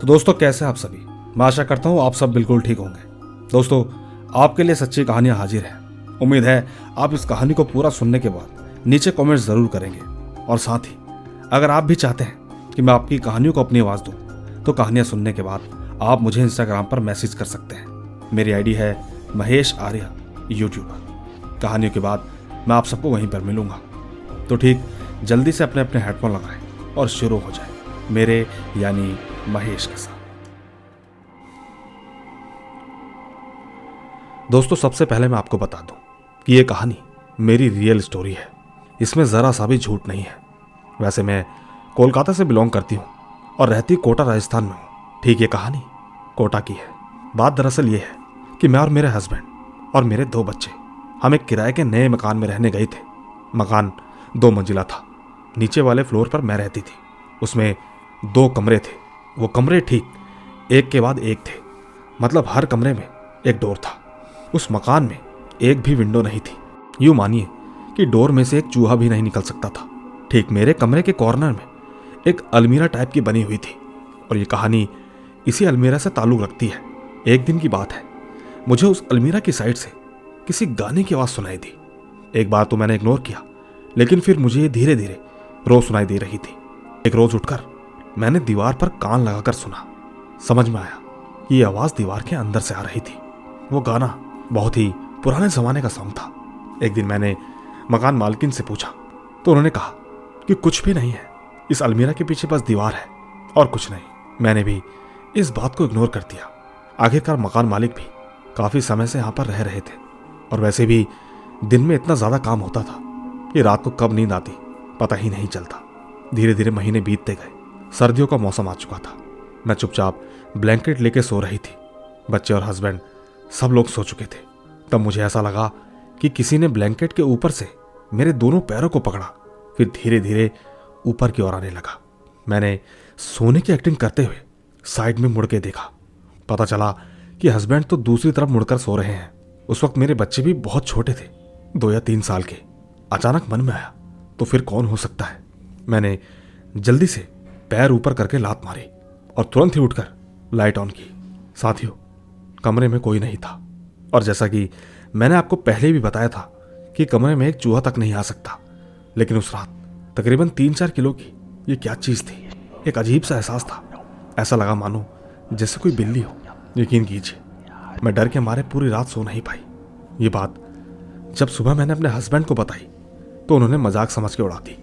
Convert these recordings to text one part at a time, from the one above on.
तो दोस्तों, कैसे आप सभी? मैं आशा करता हूँ आप सब बिल्कुल ठीक होंगे। दोस्तों, आपके लिए सच्ची कहानियां हाजिर हैं। उम्मीद है आप इस कहानी को पूरा सुनने के बाद नीचे कमेंट्स जरूर करेंगे। और साथ ही अगर आप भी चाहते हैं कि मैं आपकी कहानियों को अपनी आवाज़ दूं, तो कहानियां सुनने के बाद आप मुझे इंस्टाग्राम पर मैसेज कर सकते हैं। मेरी आईडी है महेश आर्या यूट्यूबर। कहानियों के बाद मैं आप सबको वहीं पर मिलूंगा। तो ठीक जल्दी से अपने अपने हेडफोन लगाएं और शुरू हो जाए मेरे यानी महेश के साथ। दोस्तों, सबसे पहले मैं आपको बता दूं कि यह कहानी मेरी रियल स्टोरी है। इसमें जरा सा भी झूठ नहीं है। वैसे मैं कोलकाता से बिलोंग करती हूं और रहती कोटा राजस्थान में हूं। ठीक, ये कहानी कोटा की है। बात दरअसल ये है कि मैं और मेरे हस्बैंड और मेरे 2 बच्चे हम एक किराए के नए मकान में रहने गए थे। मकान 2 मंजिला था। नीचे वाले फ्लोर पर मैं रहती थी। उसमें 2 कमरे थे। वो कमरे ठीक एक के बाद एक थे, मतलब हर कमरे में एक डोर था। उस मकान में एक भी विंडो नहीं थी। यूं मानिए कि डोर में से एक चूहा भी नहीं निकल सकता था। ठीक मेरे कमरे के कॉर्नर में एक अलमीरा टाइप की बनी हुई थी और ये कहानी इसी अलमीरा से ताल्लुक रखती है। एक दिन की बात है, मुझे उस अलमीरा की साइड से किसी गाने की आवाज़ सुनाई दी। एक बार तो मैंने इग्नोर किया, लेकिन फिर मुझे ये धीरे धीरे रोज सुनाई दे रही थी। एक रोज उठकर मैंने दीवार पर कान लगाकर सुना। समझ में आया कि ये आवाज़ दीवार के अंदर से आ रही थी। वो गाना बहुत ही पुराने जमाने का सॉन्ग था। एक दिन मैंने मकान मालकिन से पूछा तो उन्होंने कहा कि कुछ भी नहीं है, इस अलमीरा के पीछे बस दीवार है और कुछ नहीं। मैंने भी इस बात को इग्नोर कर दिया। आखिरकार मकान मालिक भी काफ़ी समय से यहाँ पर रह रहे थे और वैसे भी दिन में इतना ज़्यादा काम होता था कि रात को कब नींद आती पता ही नहीं चलता। धीरे धीरे महीने बीतते गए। सर्दियों का मौसम आ चुका था। मैं चुपचाप ब्लैंकेट लेके सो रही थी। बच्चे और हस्बैंड सब लोग सो चुके थे। तब मुझे ऐसा लगा कि किसी ने ब्लैंकेट के ऊपर से मेरे दोनों पैरों को पकड़ा, फिर धीरे धीरे ऊपर की ओर आने लगा। मैंने सोने की एक्टिंग करते हुए साइड में मुड़ के देखा। पता चला कि हस्बैंड तो दूसरी तरफ मुड़कर सो रहे हैं। उस वक्त मेरे बच्चे भी बहुत छोटे थे, 2 या 3 साल के। अचानक मन में आया, तो फिर कौन हो सकता है। मैंने जल्दी से पैर ऊपर करके लात मारी और तुरंत ही उठकर लाइट ऑन की। साथियों, कमरे में कोई नहीं था और जैसा कि मैंने आपको पहले भी बताया था कि कमरे में एक चूहा तक नहीं आ सकता, लेकिन उस रात तकरीबन 3-4 किलो की ये क्या चीज़ थी। एक अजीब सा एहसास था। ऐसा लगा मानो जैसे कोई बिल्ली हो। यकीन कीजिए, मैं डर के मारे पूरी रात सो नहीं पाई। ये बात जब सुबह मैंने अपने हस्बैंड को बताई तो उन्होंने मजाक समझ के उड़ा दी।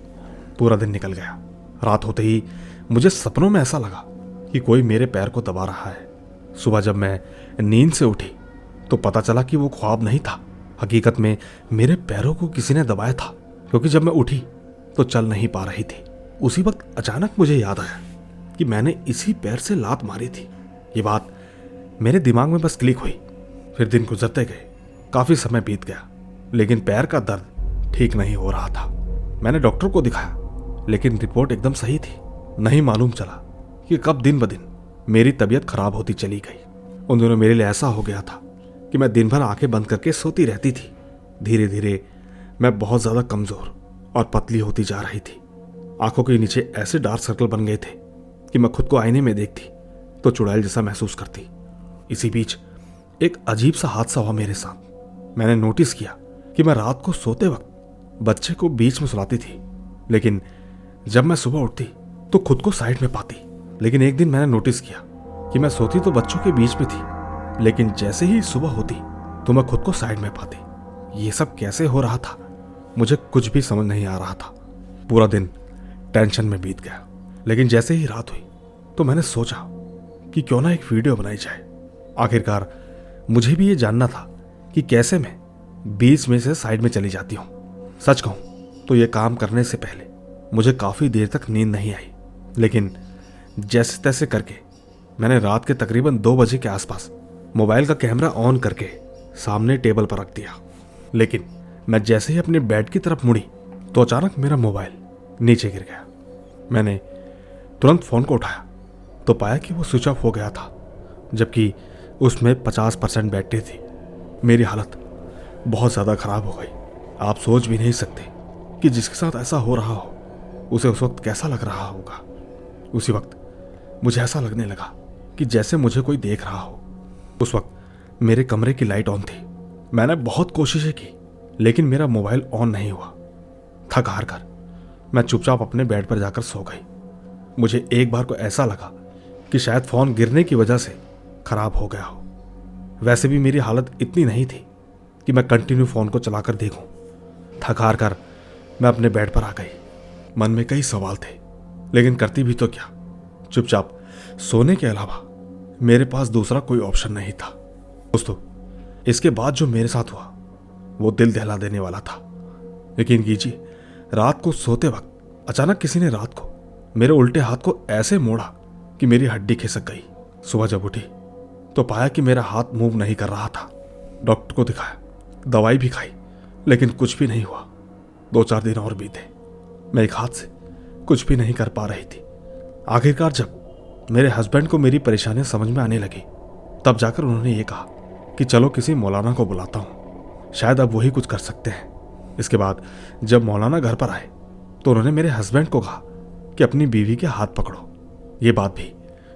पूरा दिन निकल गया। रात होते ही मुझे सपनों में ऐसा लगा कि कोई मेरे पैर को दबा रहा है। सुबह जब मैं नींद से उठी तो पता चला कि वो ख्वाब नहीं था। हकीकत में मेरे पैरों को किसी ने दबाया था, क्योंकि जब मैं उठी तो चल नहीं पा रही थी। उसी वक्त अचानक मुझे याद आया कि मैंने इसी पैर से लात मारी थी। ये बात मेरे दिमाग में बस क्लिक हुई। फिर दिन गुजरते गए। काफ़ी समय बीत गया, लेकिन पैर का दर्द ठीक नहीं हो रहा था। मैंने डॉक्टर को दिखाया, लेकिन रिपोर्ट एकदम सही थी। नहीं मालूम चला कि कब दिन ब दिन मेरी तबीयत खराब होती चली गई। उन दिनों मेरे लिए ऐसा हो गया था कि मैं दिन भर आंखें बंद करके सोती रहती थी। धीरे धीरे मैं बहुत ज़्यादा कमज़ोर और पतली होती जा रही थी। आंखों के नीचे ऐसे डार्क सर्कल बन गए थे कि मैं खुद को आईने में देखती तो चुड़ैल जैसा महसूस करती। इसी बीच एक अजीब सा हादसा हुआ मेरे साथ। मैंने नोटिस किया कि मैं रात को सोते वक्त बच्चे को बीच में सुलाती थी, लेकिन जब मैं सुबह उठती तो खुद को साइड में पाती। लेकिन एक दिन मैंने नोटिस किया कि मैं सोती तो बच्चों के बीच में थी, लेकिन जैसे ही सुबह होती तो मैं खुद को साइड में पाती। ये सब कैसे हो रहा था मुझे कुछ भी समझ नहीं आ रहा था। पूरा दिन टेंशन में बीत गया। लेकिन जैसे ही रात हुई तो मैंने सोचा कि क्यों ना एक वीडियो बनाई जाए। आखिरकार मुझे भी ये जानना था कि कैसे मैं बीच में से साइड में चली जाती हूँ। सच कहूँ तो ये काम करने से पहले मुझे काफ़ी देर तक नींद नहीं आई, लेकिन जैसे तैसे करके मैंने रात के तकरीबन 2 बजे के आसपास मोबाइल का कैमरा ऑन करके सामने टेबल पर रख दिया। लेकिन मैं जैसे ही अपने बेड की तरफ मुड़ी तो अचानक मेरा मोबाइल नीचे गिर गया। मैंने तुरंत फ़ोन को उठाया तो पाया कि वो स्विच ऑफ हो गया था, जबकि उसमें 50% बैटरी थी। मेरी हालत बहुत ज़्यादा ख़राब हो गई। आप सोच भी नहीं सकते कि जिसके साथ ऐसा हो रहा हो उसे उस वक्त कैसा लग रहा होगा। उसी वक्त मुझे ऐसा लगने लगा कि जैसे मुझे कोई देख रहा हो। उस वक्त मेरे कमरे की लाइट ऑन थी। मैंने बहुत कोशिशें की लेकिन मेरा मोबाइल ऑन नहीं हुआ। थक हार कर मैं चुपचाप अपने बेड पर जाकर सो गई। मुझे एक बार को ऐसा लगा कि शायद फ़ोन गिरने की वजह से खराब हो गया हो। वैसे भी मेरी हालत इतनी नहीं थी कि मैं कंटिन्यू फ़ोन को चलाकर देखूं। थक हार कर मैं अपने बेड पर आ गई। मन में कई सवाल थे लेकिन करती भी तो क्या। चुपचाप सोने के अलावा मेरे पास दूसरा कोई ऑप्शन नहीं था। दोस्तों, इसके बाद जो मेरे साथ हुआ वो दिल दहला देने वाला था। यकीन कीजिए, रात को सोते वक्त अचानक किसी ने रात को मेरे उल्टे हाथ को ऐसे मोड़ा कि मेरी हड्डी खिसक गई। सुबह जब उठी तो पाया कि मेरा हाथ मूव नहीं कर रहा था। डॉक्टर को दिखाया, दवाई भी खाई लेकिन कुछ भी नहीं हुआ। 2-4 दिन और बीते, मैं एक हाथ से कुछ भी नहीं कर पा रही थी। आखिरकार जब मेरे हस्बैंड को मेरी परेशानियां समझ में आने लगी तब जाकर उन्होंने ये कहा कि चलो किसी मौलाना को बुलाता हूं, शायद अब वही कुछ कर सकते हैं। इसके बाद जब मौलाना घर पर आए तो उन्होंने मेरे हस्बैंड को कहा कि अपनी बीवी के हाथ पकड़ो। ये बात भी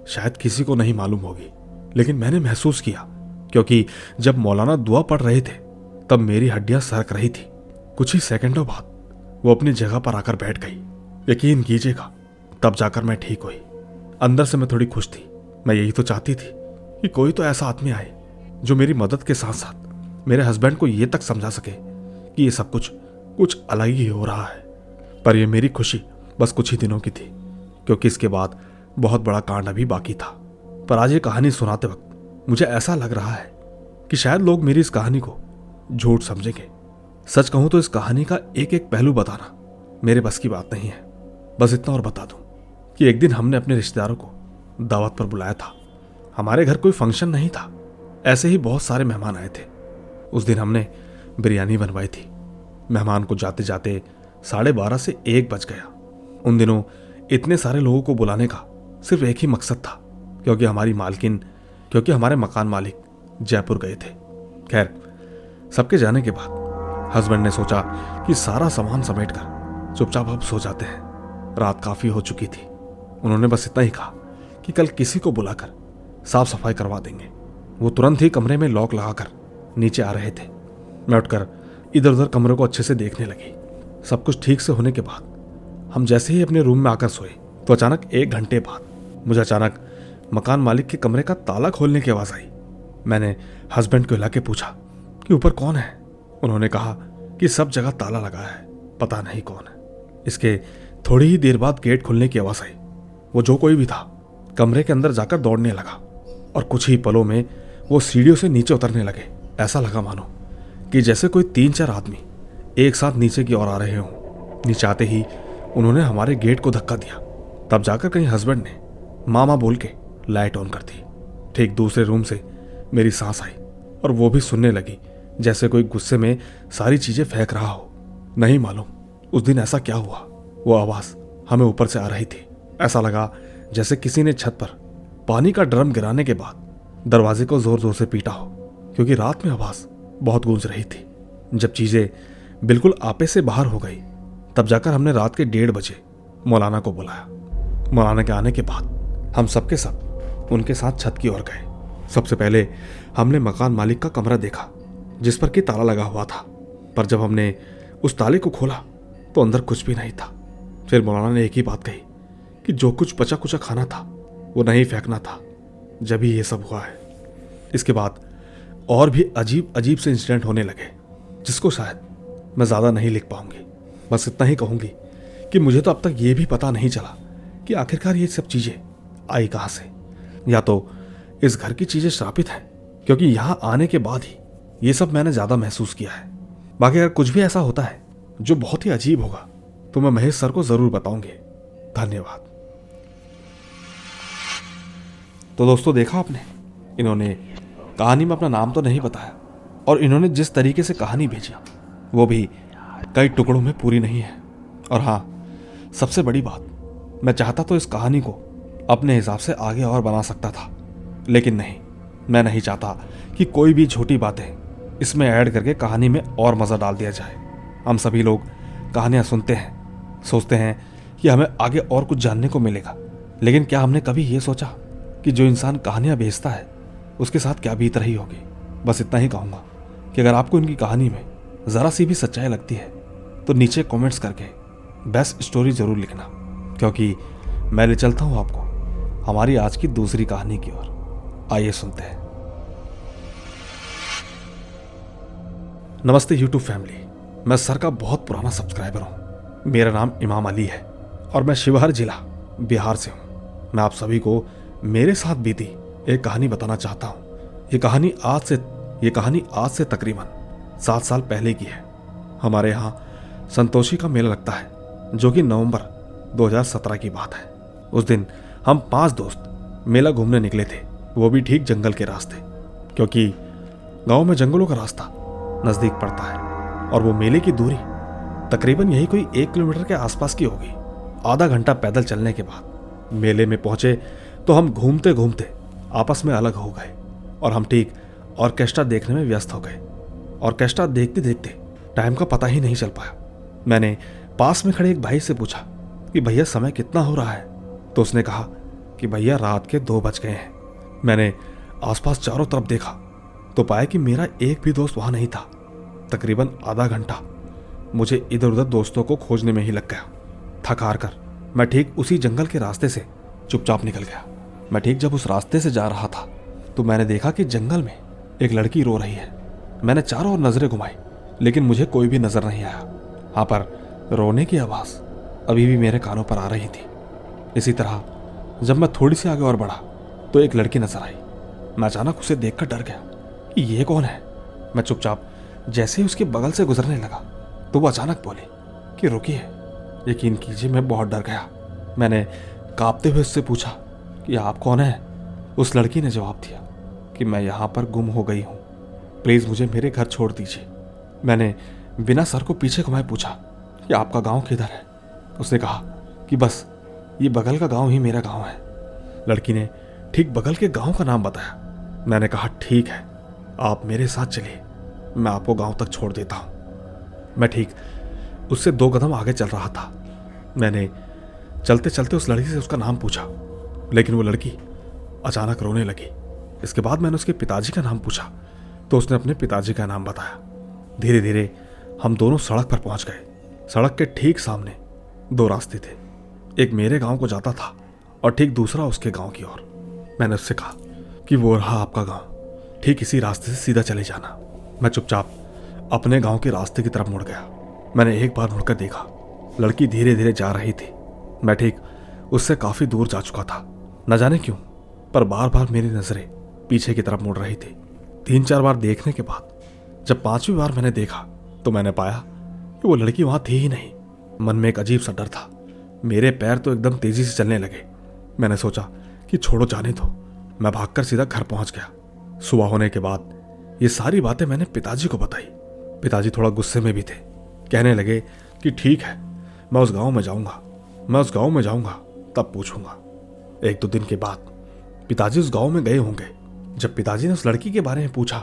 शायद किसी को नहीं मालूम होगी लेकिन मैंने महसूस किया, क्योंकि जब मौलाना दुआ पढ़ रहे थे तब मेरी हड्डियां सरक रही थी। कुछ ही सेकंडों बाद वो अपनी जगह पर आकर बैठ गई। यकीन कीजिएगा, तब जाकर मैं ठीक हुई। अंदर से मैं थोड़ी खुश थी। मैं यही तो चाहती थी कि कोई तो ऐसा आदमी आए जो मेरी मदद के साथ साथ मेरे हस्बैंड को ये तक समझा सके कि ये सब कुछ अलग ही हो रहा है। पर यह मेरी खुशी बस कुछ ही दिनों की थी, क्योंकि इसके बाद बहुत बड़ा कांड अभी बाकी था। पर आज ये कहानी सुनाते वक्त मुझे ऐसा लग रहा है कि शायद लोग मेरी इस कहानी को झूठ समझेंगे। सच कहूं तो इस कहानी का एक एक पहलू बताना मेरे बस की बात नहीं है। बस इतना और बता दूं कि एक दिन हमने अपने रिश्तेदारों को दावत पर बुलाया था। हमारे घर कोई फंक्शन नहीं था, ऐसे ही बहुत सारे मेहमान आए थे। उस दिन हमने बिरयानी बनवाई थी। मेहमान को जाते जाते 12:30 से 1 बज गया। उन दिनों इतने सारे लोगों को बुलाने का सिर्फ एक ही मकसद था, क्योंकि हमारे मकान मालिक जयपुर गए थे। खैर, सबके जाने के बाद हस्बैंड ने सोचा कि सारा सामान समेटकर चुपचाप अब सो जाते हैं। रात काफी हो चुकी थी। उन्होंने बस इतना ही कहा कि कल किसी को बुलाकर साफ सफाई करवा देंगे। वो तुरंत ही कमरे में लॉक लगाकर नीचे आ रहे थे। मैं उठकर इधर उधर कमरे को अच्छे से देखने लगी। सब कुछ ठीक से होने के बाद हम जैसे ही अपने रूम में आकर सोए तो अचानक 1 घंटे बाद मुझे अचानक मकान मालिक के कमरे का ताला खोलने की आवाज़ आई। मैंने हस्बैंड को हिला के पूछा कि ऊपर कौन है। उन्होंने कहा कि सब जगह ताला लगा है, पता नहीं कौन है। इसके थोड़ी ही देर बाद गेट खुलने की आवाज़ आई। वो जो कोई भी था कमरे के अंदर जाकर दौड़ने लगा और कुछ ही पलों में वो सीढ़ियों से नीचे उतरने लगे। ऐसा लगा मानो कि जैसे कोई 3-4 आदमी एक साथ नीचे की ओर आ रहे हों। नीचे आते ही उन्होंने हमारे गेट को धक्का दिया। तब जाकर कहीं हस्बैंड ने मामा बोल के लाइट ऑन कर दी। ठीक दूसरे रूम से मेरी सांस आई और वो भी सुनने लगी जैसे कोई गुस्से में सारी चीजें फेंक रहा हो। नहीं मालूम उस दिन ऐसा क्या हुआ, वो आवाज हमें ऊपर से आ रही थी। ऐसा लगा जैसे किसी ने छत पर पानी का ड्रम गिराने के बाद दरवाजे को जोर जोर से पीटा हो, क्योंकि रात में आवाज बहुत गूंज रही थी। जब चीजें बिल्कुल आपे से बाहर हो गई तब जाकर हमने रात के 1:30 बजे मौलाना को बुलाया। मौलाना के आने के बाद हम सबके सब उनके साथ छत की ओर गए। सबसे पहले हमने मकान मालिक का कमरा देखा जिस पर कि ताला लगा हुआ था, पर जब हमने उस ताले को खोला तो अंदर कुछ भी नहीं था। फिर मौलाना ने एक ही बात कही कि जो कुछ बचा कुचा खाना था वो नहीं फेंकना था। जब ही ये सब हुआ है। इसके बाद और भी अजीब अजीब से इंसिडेंट होने लगे जिसको शायद मैं ज़्यादा नहीं लिख पाऊंगी। बस इतना ही कहूंगी कि मुझे तो अब तक ये भी पता नहीं चला कि आखिरकार ये सब चीज़ें आई कहाँ से। या तो इस घर की चीज़ें श्रापित हैं, क्योंकि यहाँ आने के बाद ही ये सब मैंने ज़्यादा महसूस किया है। बाकी अगर कुछ भी ऐसा होता है जो बहुत ही अजीब होगा तो मैं महेश सर को ज़रूर बताऊंगी। धन्यवाद। तो दोस्तों, देखा आपने, इन्होंने कहानी में अपना नाम तो नहीं बताया और इन्होंने जिस तरीके से कहानी भेजी वो भी कई टुकड़ों में पूरी नहीं है। और हाँ, सबसे बड़ी बात, मैं चाहता तो इस कहानी को अपने हिसाब से आगे और बना सकता था, लेकिन नहीं, मैं नहीं चाहता कि कोई भी छोटी बातें इसमें ऐड करके कहानी में और मज़ा डाल दिया जाए। हम सभी लोग कहानियाँ सुनते हैं, सोचते हैं कि हमें आगे और कुछ जानने को मिलेगा, लेकिन क्या हमने कभी ये सोचा कि जो इंसान कहानियाँ भेजता है उसके साथ क्या बीत रही होगी। बस इतना ही कहूँगा कि अगर आपको इनकी कहानी में ज़रा सी भी सच्चाई लगती है तो नीचे कमेंट्स करके बेस्ट स्टोरी ज़रूर लिखना, क्योंकि मैं ले चलता हूँ आपको हमारी आज की दूसरी कहानी की ओर। आइए सुनते हैं। नमस्ते यूट्यूब फैमिली, मैं सर का बहुत पुराना सब्सक्राइबर हूँ। मेरा नाम इमाम अली है और मैं शिवहर जिला बिहार से हूँ। मैं आप सभी को मेरे साथ बीती एक कहानी बताना चाहता हूँ। ये कहानी आज से तकरीबन 7 साल पहले की है। हमारे यहाँ संतोषी का मेला लगता है, जो कि नवंबर 2017 की बात है। उस दिन हम 5 दोस्त मेला घूमने निकले थे, वो भी ठीक जंगल के रास्ते, क्योंकि गांव में जंगलों का रास्ता नज़दीक पड़ता है और वो मेले की दूरी तकरीबन यही कोई 1 किलोमीटर के आसपास की होगी। आधा घंटा पैदल चलने के बाद मेले में पहुंचे तो हम घूमते घूमते आपस में अलग हो गए और हम ठीक ऑर्केस्ट्रा देखने में व्यस्त हो गए। ऑर्केस्ट्रा देखते देखते टाइम का पता ही नहीं चल पाया। मैंने पास में खड़े एक भाई से पूछा कि भैया समय कितना हो रहा है, तो उसने कहा कि भैया रात के 2 बज गए हैं। मैंने आसपास चारों तरफ देखा तो पाया कि मेरा एक भी दोस्त वहां नहीं था। तकरीबन आधा घंटा मुझे इधर उधर दोस्तों को खोजने में ही लग गया। थक हार कर मैं ठीक उसी जंगल के रास्ते से चुपचाप निकल गया। मैं ठीक जब उस रास्ते से जा रहा था तो मैंने देखा कि जंगल में एक लड़की रो रही है। मैंने चारों ओर नजरें घुमाई, लेकिन मुझे कोई भी नजर नहीं आया। हाँ, पर रोने की आवाज़ अभी भी मेरे कानों पर आ रही थी। इसी तरह जब मैं थोड़ी सी आगे और बढ़ा तो एक लड़की नजर आई। मैं अचानक उसे देखकर डर गया कि ये कौन है। मैं चुपचाप जैसे ही उसके बगल से गुजरने लगा तो वो अचानक बोली कि रुकिए। यकीन कीजिए, मैं बहुत डर गया। मैंने कांपते हुए उससे पूछा कि आप कौन हैं। उस लड़की ने जवाब दिया कि मैं यहाँ पर गुम हो गई हूँ, प्लीज़ मुझे मेरे घर छोड़ दीजिए। मैंने बिना सर को पीछे घुमाए पूछा कि आपका गांव किधर है। उसने कहा कि बस ये बगल का गांव ही मेरा गांव है। लड़की ने ठीक बगल के गांव का नाम बताया। मैंने कहा ठीक है, आप मेरे साथ चलिए, मैं आपको गांव तक छोड़ देता हूँ। मैं ठीक उससे 2 कदम आगे चल रहा था। मैंने चलते चलते उस लड़की से उसका नाम पूछा, लेकिन वो लड़की अचानक रोने लगी। इसके बाद मैंने उसके पिताजी का नाम पूछा तो उसने अपने पिताजी का नाम बताया। धीरे धीरे हम दोनों सड़क पर पहुंच गए। सड़क के ठीक सामने 2 रास्ते थे, एक मेरे गांव को जाता था और ठीक दूसरा उसके गांव की ओर। मैंने उससे कहा कि वो रहा आपका गांव, ठीक इसी रास्ते से सीधा चले जाना। मैं चुपचाप अपने गांव के रास्ते की तरफ मुड़ गया। मैंने एक बार मुड़कर देखा, लड़की धीरे धीरे जा रही थी। मैं ठीक उससे काफ़ी दूर जा चुका था। न जाने क्यों, पर बार बार मेरी नज़रें पीछे की तरफ मुड़ रही थी। 3-4 बार देखने के बाद जब 5वीं बार मैंने देखा तो मैंने पाया कि वो लड़की वहाँ थी ही नहीं। मन में एक अजीब सा डर था। मेरे पैर तो एकदम तेज़ी से चलने लगे। मैंने सोचा कि छोड़ो, जाने दो। मैं भागकर सीधा घर पहुँच गया। सुबह होने के बाद ये सारी बातें मैंने पिताजी को बताई। पिताजी थोड़ा गुस्से में भी थे। कहने लगे कि ठीक है, मैं उस गांव में जाऊंगा तब पूछूंगा। 1-2 दिन के बाद पिताजी उस गांव में गए होंगे। जब पिताजी ने उस लड़की के बारे में पूछा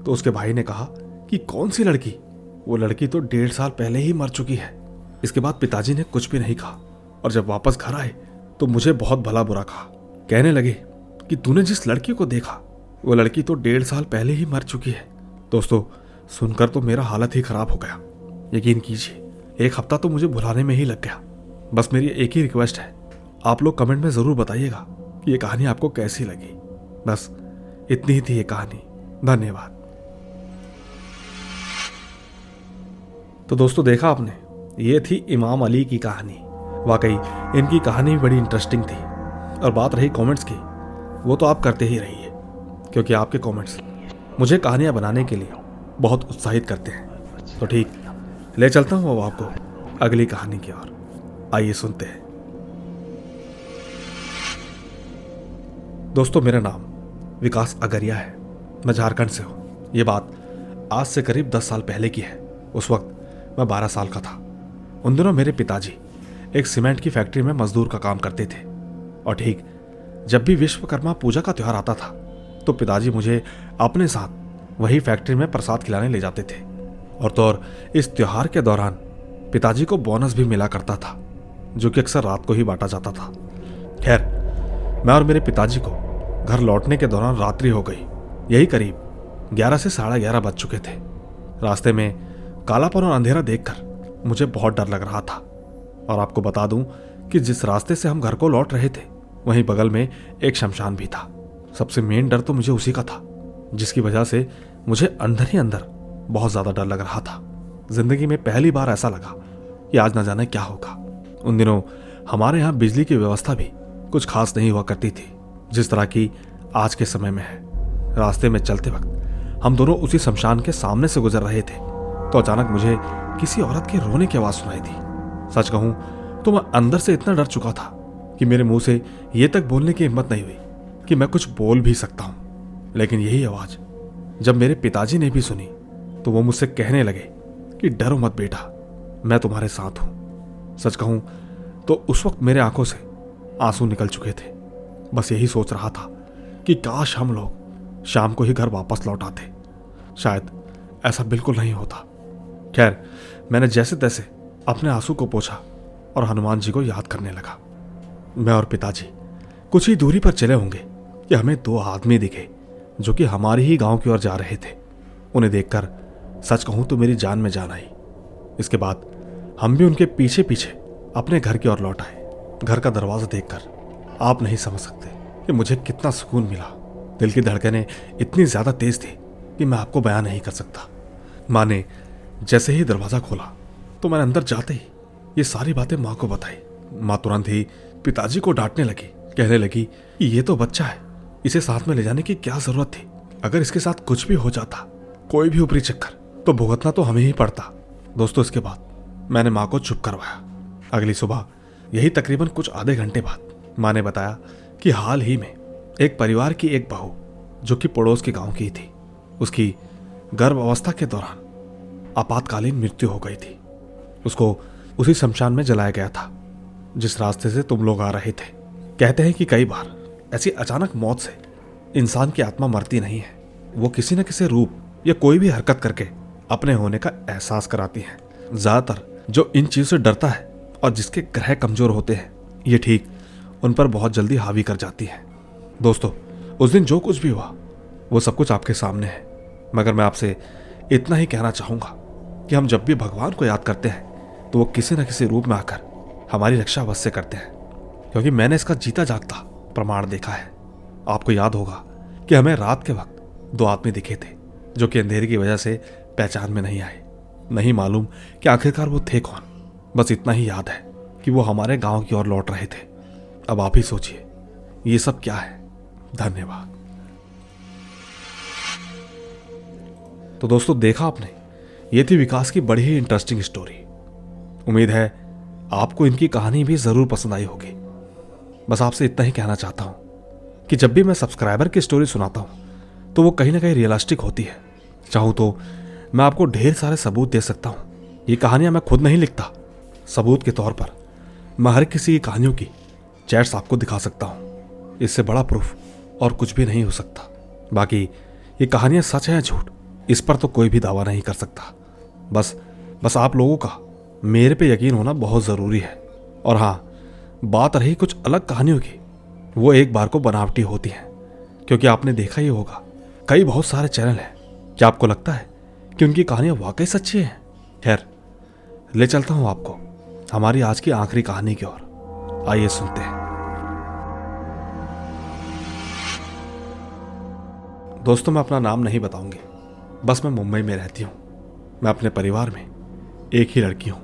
तो उसके भाई ने कहा कि कौन सी लड़की, वो लड़की तो 1.5 साल पहले ही मर चुकी है। इसके बाद पिताजी ने कुछ भी नहीं कहा और जब वापस घर आए तो मुझे बहुत भला बुरा कहा। कहने लगे कि तूने जिस लड़की को देखा वो लड़की तो 1.5 साल पहले ही मर चुकी है। दोस्तों, सुनकर तो मेरा हालत ही खराब हो गया। यकीन कीजिए, 1 हफ्ता तो मुझे भुलाने में ही लग गया। बस मेरी एक ही रिक्वेस्ट है, आप लोग कमेंट में ज़रूर बताइएगा कि ये कहानी आपको कैसी लगी। बस इतनी ही थी ये कहानी। धन्यवाद। तो दोस्तों, देखा आपने, ये थी इमाम अली की कहानी। वाकई इनकी कहानी बड़ी इंटरेस्टिंग थी। और बात रही कमेंट्स की, वो तो आप करते ही रहिए, क्योंकि आपके कमेंट्स मुझे कहानियाँ बनाने के लिए बहुत उत्साहित करते हैं। तो ठीक, ले चलता हूँ अब आपको अगली कहानी की ओर। आइए सुनते हैं। दोस्तों, मेरा नाम विकास अगरिया है। मैं झारखंड से हूँ। ये बात आज से करीब 10 साल पहले की है। उस वक्त मैं 12 साल का था। उन दिनों मेरे पिताजी एक सीमेंट की फैक्ट्री में मजदूर का काम करते थे और ठीक जब भी विश्वकर्मा पूजा का त्यौहार आता था तो पिताजी मुझे अपने साथ वही फैक्ट्री में प्रसाद खिलाने ले जाते थे। और तो और इस त्यौहार के दौरान पिताजी को बोनस भी मिला करता था, जो कि अक्सर रात को ही बांटा जाता था। खैर, मैं और मेरे पिताजी को घर लौटने के दौरान रात्रि हो गई। यही करीब 11 से 11:30 बज चुके थे। रास्ते में कालापन और अंधेरा देखकर मुझे बहुत डर लग रहा था। और आपको बता दूं कि जिस रास्ते से हम घर को लौट रहे थे वहीं बगल में एक शमशान भी था। सबसे मेन डर तो मुझे उसी का था, जिसकी वजह से मुझे अंदर ही अंदर बहुत ज्यादा डर लग रहा था। जिंदगी में पहली बार ऐसा लगा कि आज न जाने क्या होगा। उन दिनों हमारे यहाँ बिजली की व्यवस्था भी कुछ खास नहीं हुआ करती थी जिस तरह की आज के समय में है। रास्ते में चलते वक्त हम दोनों उसी शमशान के सामने से गुजर रहे थे तो अचानक मुझे किसी औरत के रोने की आवाज सुनाई दी। सच कहूं तो मैं अंदर से इतना डर चुका था कि मेरे मुंह से ये तक बोलने की हिम्मत नहीं हुई कि मैं कुछ बोल भी सकता हूं। लेकिन यही आवाज जब मेरे पिताजी ने भी सुनी तो वो मुझसे कहने लगे कि डरो मत बेटा, मैं तुम्हारे साथ हूं। सच कहूं तो उस वक्त मेरे आंखों से आंसू निकल चुके थे। बस यही सोच रहा था कि काश हम लोग शाम को ही घर वापस लौट आते। शायद ऐसा बिल्कुल नहीं होता। खैर, मैंने जैसे तैसे अपने आंसू को पोंछा और हनुमान जी को याद करने लगा। मैं और पिताजी कुछ ही दूरी पर चले होंगे कि हमें 2 आदमी दिखे जो कि हमारे ही गांव की ओर जा रहे थे। उन्हें देखकर सच कहूं तो मेरी जान में जान आई। इसके बाद हम भी उनके पीछे पीछे अपने घर की ओर लौट आए। घर का दरवाजा देखकर आप नहीं समझ सकते कि मुझे कितना सुकून मिला। दिल की धड़कनें इतनी ज्यादा तेज थी कि मैं आपको बयान नहीं कर सकता। माँ ने जैसे ही दरवाजा खोला तो मैंने अंदर जाते ही ये सारी बातें माँ को बताई। माँ तुरंत ही पिताजी को डांटने लगी, कहने लगी कि ये तो बच्चा है, इसे साथ में ले जाने की क्या जरूरत थी। अगर इसके साथ कुछ भी हो जाता, कोई भी ऊपरी चक्कर, तो भुगतना तो हमें ही पड़ता। दोस्तों, इसके बाद मैंने माँ को चुप करवाया। अगली सुबह यही तकरीबन कुछ आधे घंटे बाद माँ ने बताया कि हाल ही में एक परिवार की एक बहू जो कि पड़ोस के गांव की थी, उसकी गर्भ अवस्था के दौरान आपातकालीन मृत्यु हो गई थी। उसको उसी शमशान में जलाया गया था जिस रास्ते से तुम लोग आ रहे थे। कहते हैं कि कई बार ऐसी अचानक मौत से इंसान की आत्मा मरती नहीं है, वो किसी न किसी रूप या कोई भी हरकत करके अपने होने का एहसास कराती है। ज्यादातर जो इन चीजों से डरता है और जिसके ग्रह कमजोर होते हैं, ये ठीक उन पर बहुत जल्दी हावी कर जाती है। दोस्तों, उस दिन जो कुछ भी हुआ वो सब कुछ आपके सामने है, मगर मैं आपसे इतना ही कहना चाहूंगा कि हम जब भी भगवान को याद करते हैं तो वो किसी न किसी रूप में आकर हमारी रक्षा अवश्य करते हैं, क्योंकि मैंने इसका जीता जागता प्रमाण देखा है। आपको याद होगा कि हमें रात के वक्त 2 आदमी दिखे थे जो कि अंधेरे की वजह से पहचान में नहीं आए। नहीं मालूम कि आखिरकार वो थे कौन, बस इतना ही याद है कि वो हमारे गांव की ओर लौट रहे थे। अब आप ही सोचिए ये सब क्या है। धन्यवाद। तो दोस्तों, देखा आपने, ये थी विकास की बड़ी ही इंटरेस्टिंग स्टोरी। उम्मीद है आपको इनकी कहानी भी जरूर पसंद आई होगी। बस आपसे इतना ही कहना चाहता हूं कि जब भी मैं सब्सक्राइबर की स्टोरी सुनाता हूं तो वो कहीं ना कहीं रियलिस्टिक होती है। चाहूं तो मैं आपको ढेर सारे सबूत दे सकता हूं। ये कहानियां मैं खुद नहीं लिखता, सबूत के तौर पर मैं हर किसी की कहानियों की चैट्स आपको दिखा सकता हूं। इससे बड़ा प्रूफ और कुछ भी नहीं हो सकता। बाकी ये कहानियां सच है या झूठ, इस पर तो कोई भी दावा नहीं कर सकता। बस आप लोगों का मेरे पे यकीन होना बहुत ज़रूरी है। और हाँ, बात रही कुछ अलग कहानियों की, वो एक बार को बनावटी होती हैं, क्योंकि आपने देखा ही होगा कई बहुत सारे चैनल हैं। क्या आपको लगता है कि उनकी कहानियां वाकई सच्ची हैं? खैर, ले चलता हूं आपको हमारी आज की आखिरी कहानी की ओर। आइए सुनते हैं। दोस्तों, मैं अपना नाम नहीं बताऊंगी, बस मैं मुंबई में रहती हूँ। मैं अपने परिवार में एक ही लड़की हूँ,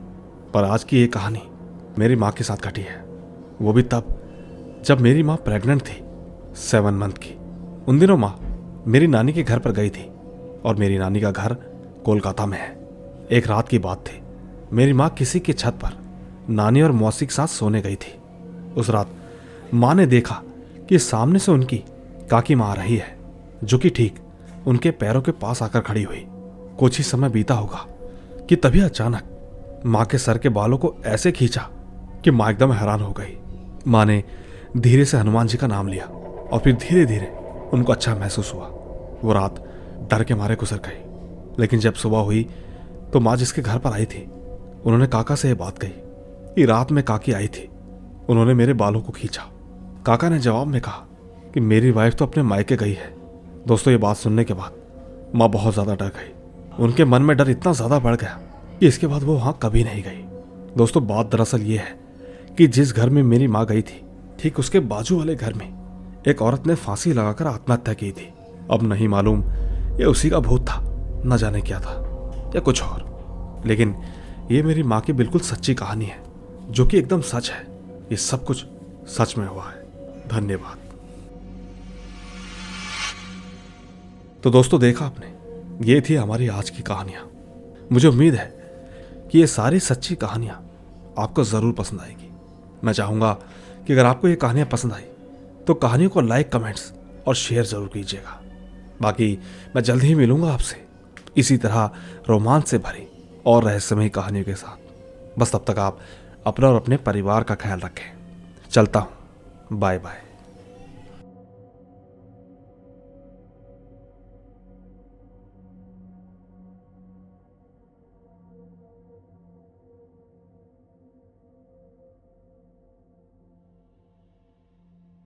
पर आज की ये कहानी मेरी माँ के साथ घटी है। वो भी तब जब मेरी माँ प्रेग्नेंट थी, 7 मंथ की। उन दिनों माँ मेरी नानी के घर पर गई थी और मेरी नानी का घर कोलकाता में है। एक रात की बात थी, मेरी माँ किसी की छत पर नानी और मौसी के साथ सोने गई थी। उस रात माँ ने देखा कि सामने से उनकी काकी माँ आ रही है, जो कि ठीक उनके पैरों के पास आकर खड़ी हुई। कुछ ही समय बीता होगा कि तभी अचानक माँ के सर के बालों को ऐसे खींचा कि माँ एकदम हैरान हो गई। माँ ने धीरे से हनुमान जी का नाम लिया और फिर धीरे धीरे उनको अच्छा महसूस हुआ। वो रात डर के मारे गुजर गई। लेकिन जब सुबह हुई तो माँ जिसके घर पर आई थी, उन्होंने काका से ये बात कही कि रात में काकी आई थी, उन्होंने मेरे बालों को खींचा। काका ने जवाब में कहा कि मेरी वाइफ तो अपने मायके गई है। दोस्तों, ये बात सुनने के बाद माँ बहुत ज़्यादा डर गई। उनके मन में डर इतना ज़्यादा बढ़ गया कि इसके बाद वो वहाँ कभी नहीं गई। दोस्तों, बात दरअसल ये है कि जिस घर में मेरी माँ गई थी, ठीक उसके बाजू वाले घर में एक औरत ने फांसी लगाकर आत्महत्या की थी। अब नहीं मालूम ये उसी का भूत था, न जाने क्या था या कुछ और। लेकिन ये मेरी माँ की बिल्कुल सच्ची कहानी है, जो कि एकदम सच है। ये सब कुछ सच में हुआ है। धन्यवाद। तो दोस्तों, देखा आपने, ये थी हमारी आज की कहानियां। मुझे उम्मीद है कि ये सारी सच्ची कहानियां आपको ज़रूर पसंद आएगी। मैं चाहूँगा कि अगर आपको ये कहानियां पसंद आई तो कहानियों को लाइक, कमेंट्स और शेयर ज़रूर कीजिएगा। बाकी मैं जल्द ही मिलूँगा आपसे इसी तरह रोमांच से भरी और रहस्यमयी कहानियों के साथ। बस तब तक आप अपना और अपने परिवार का ख्याल रखें। चलता हूँ। Bye bye.